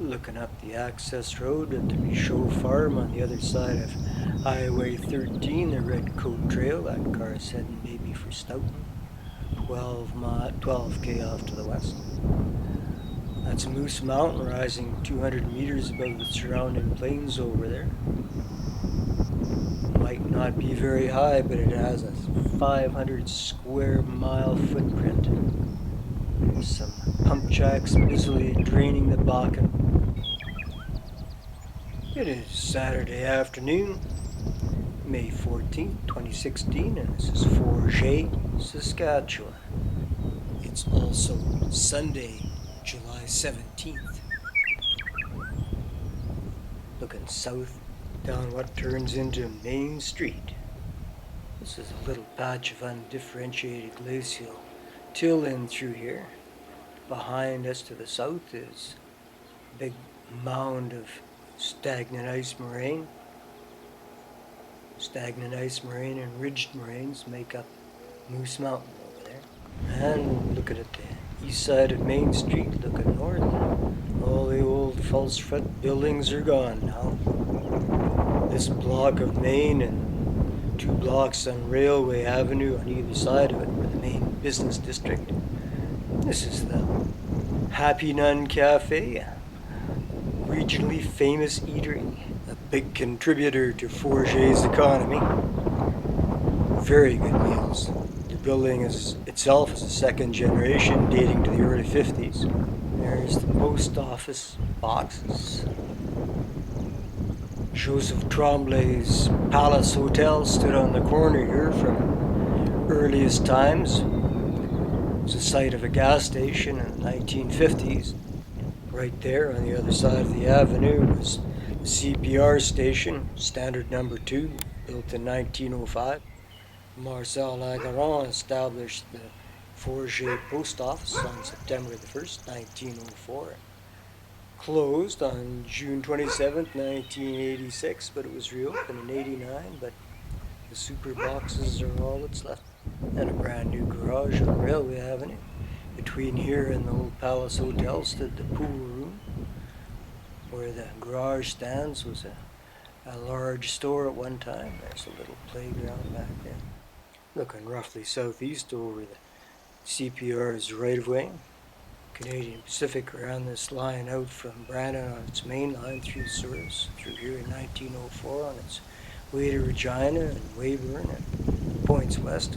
Looking up the access road at the Michaud Farm on the other side of Highway 13, the Red Coat Trail. That car's heading maybe for Stoughton, 12k off to the west. That's Moose Mountain rising 200 meters above the surrounding plains over there. Might not be very high, but it has a 500 square mile footprint. There's some pump jacks busily draining the Bakken. It is Saturday afternoon, May 14th, 2016, and this is Forget, Saskatchewan. It's also Sunday, July 17th. Looking south down what turns into Main Street. This is a little patch of undifferentiated glacial till in through here. Behind us to the south is a big mound of stagnant ice moraine. Stagnant ice moraine and ridged moraines make up Moose Mountain over there. And looking at the east side of Main Street, looking north, all the old false front buildings are gone now. This block of Main and 2 blocks on Railway Avenue on either side of it were the main business district. This is the Happy Nun Cafe, regionally famous eatery, a big contributor to Forget's economy. Very good meals. The building itself is a second generation dating to the early 50s. There's the post office boxes. Joseph Tremblay's Palace Hotel stood on the corner here from earliest times. It was the site of a gas station in the 1950s. Right there on the other side of the avenue was the CPR station, standard number 2, built in 1905. Marcel Lagaron established the Forget Post Office on September the 1st, 1904. Closed on June 27, 1986, but it was reopened in 89, but the super boxes are all that's left. And a brand new garage on Railway Avenue. Between here and the old Palace Hotel stood the pool room, where the garage stands was a large store at one time. There's a little playground back there. Looking roughly southeast over the CPR's right-of-way. Canadian Pacific ran this line out from Brandon on its main line through Souris, through here in 1904 on its way to Regina and Weyburn and points west.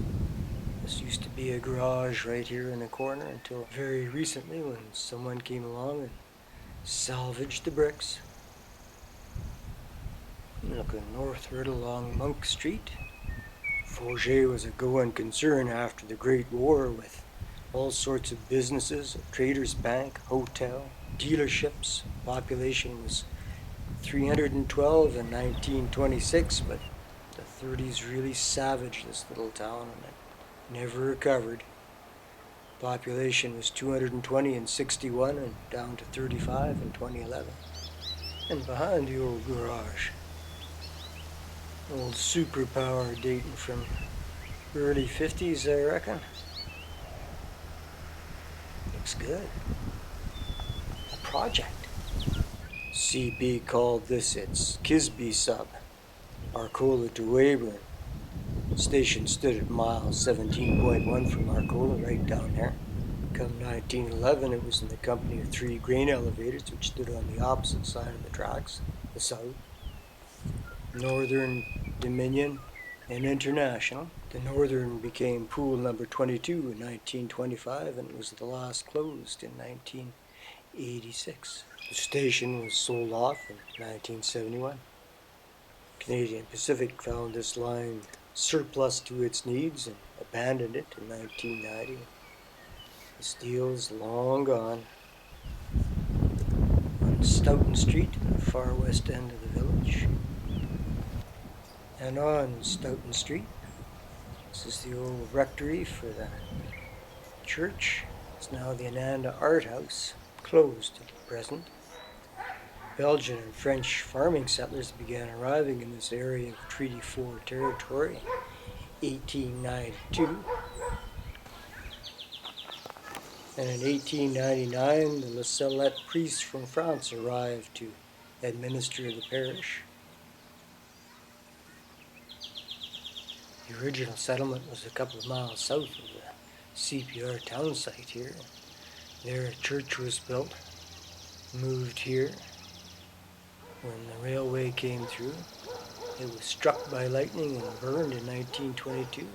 This used to be a garage right here in the corner until very recently when someone came along and salvaged the bricks. Looking northward along Monk Street, Forget was a going concern after the Great War with all sorts of businesses, a trader's bank, hotel, dealerships. Population was 312 in 1926, but the 30s really savaged this little town and it never recovered. Population was 220 in 61 and down to 35 in 2011. And behind the old garage, old superpower dating from early 50s, I reckon. Looks good. A project. CP called this its Kisby sub, Arcola to Weyburn. Station stood at mile 17.1 from Arcola, right down there. Come 1911, it was in the company of 3 grain elevators which stood on the opposite side of the tracks, the south. Northern, Dominion, and International. The Northern became pool number 22 in 1925 and was the last closed in 1986. The station was sold off in 1971. Canadian Pacific found this line surplus to its needs and abandoned it in 1990. The steel is long gone. On Stoughton Street, the far west end of the village. And on Stoughton Street, this is the old rectory for the church. It's now the Ananda Art House, closed at present. Belgian and French farming settlers began arriving in this area of Treaty 4 territory in 1892. And in 1899, the La Salette priests from France arrived to administer the parish. The original settlement was a couple of miles south of the CPR town site here. There a church was built, moved here. When the railway came through, it was struck by lightning and burned in 1922, and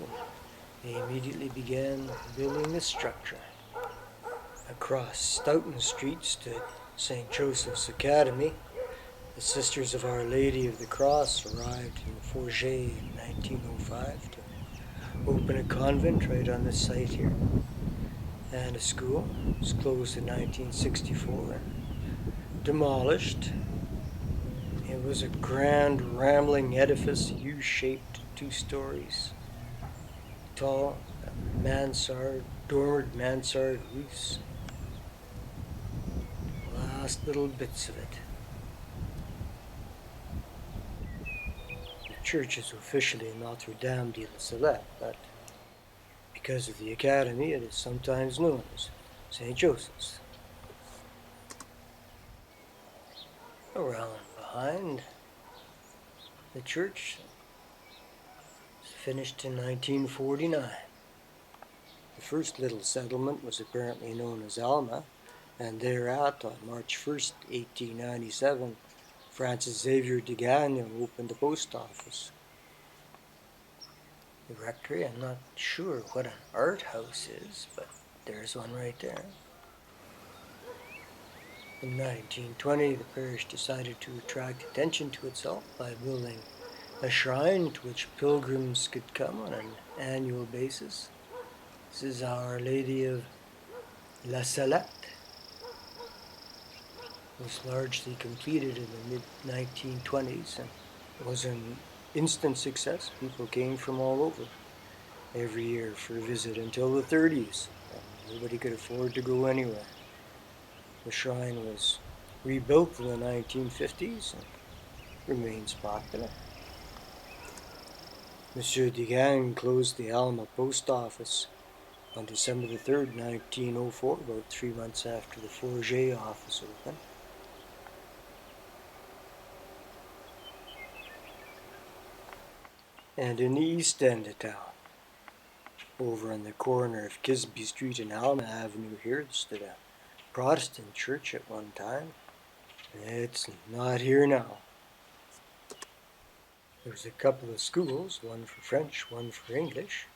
they immediately began building this structure. Across Stoughton Street stood St. Joseph's Academy. The Sisters of Our Lady of the Cross arrived in Forget in 1905 to open a convent right on this site here, and a school. It was closed in 1964 and demolished. It was a grand, rambling edifice, U-shaped, 2 stories tall, dormered mansard roofs. Last little bits of it. The church is officially Notre Dame de la Salette, but because of the academy, it is sometimes known as St. Joseph's. Around behind the church was finished in 1949. The first little settlement was apparently known as Alma, and thereat, on March 1st, 1897, Francis Xavier de Gagnon opened the post office. The rectory, I'm not sure what an art house is, but there's one right there. In 1920, the parish decided to attract attention to itself by building a shrine to which pilgrims could come on an annual basis. This is Our Lady of La Salette. It was largely completed in the mid-1920s and was an instant success. People came from all over every year for a visit until the 30s, and nobody could afford to go anywhere. The shrine was rebuilt in the 1950s and remains popular. Monsieur Degang closed the Alma post office on December the 3rd, 1904, about 3 months after the Forget office opened. And in the east end of town, over on the corner of Kisby Street and Alma Avenue here, stood a Protestant church at one time. It's not here now. There was a couple of schools, one for French, one for English.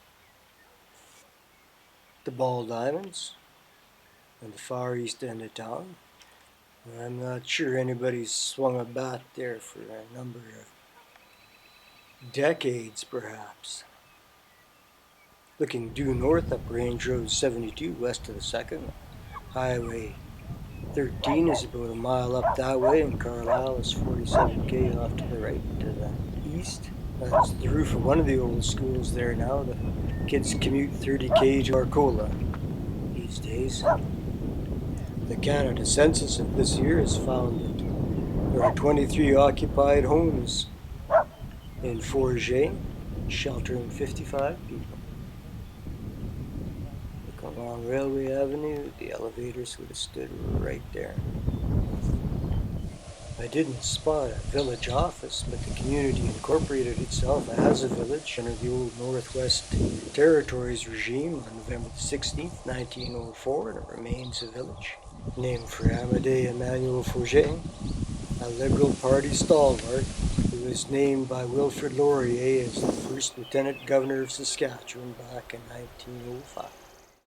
The Ball Diamonds on the far east end of town. I'm not sure anybody's swung a bat there for a number of decades, perhaps. Looking due north up Range Road 72 west of the 2nd, Highway 13 is about a mile up that way, and Carlisle is 47k off to the right to the east. That's the roof of one of the old schools there now. The kids commute 30k to Arcola these days. The Canada Census of this year has found that there are 23 occupied homes in Forget, sheltering 55 people. Look along Railway Avenue, the elevators would have stood right there. I didn't spot a village office, but the community incorporated itself as a village under the old Northwest Territories regime on November 16th, 1904, and it remains a village. Named for Amédée Emmanuel Forget, a Liberal Party stalwart who was named by Wilfrid Laurier as the first Lieutenant Governor of Saskatchewan back in 1905.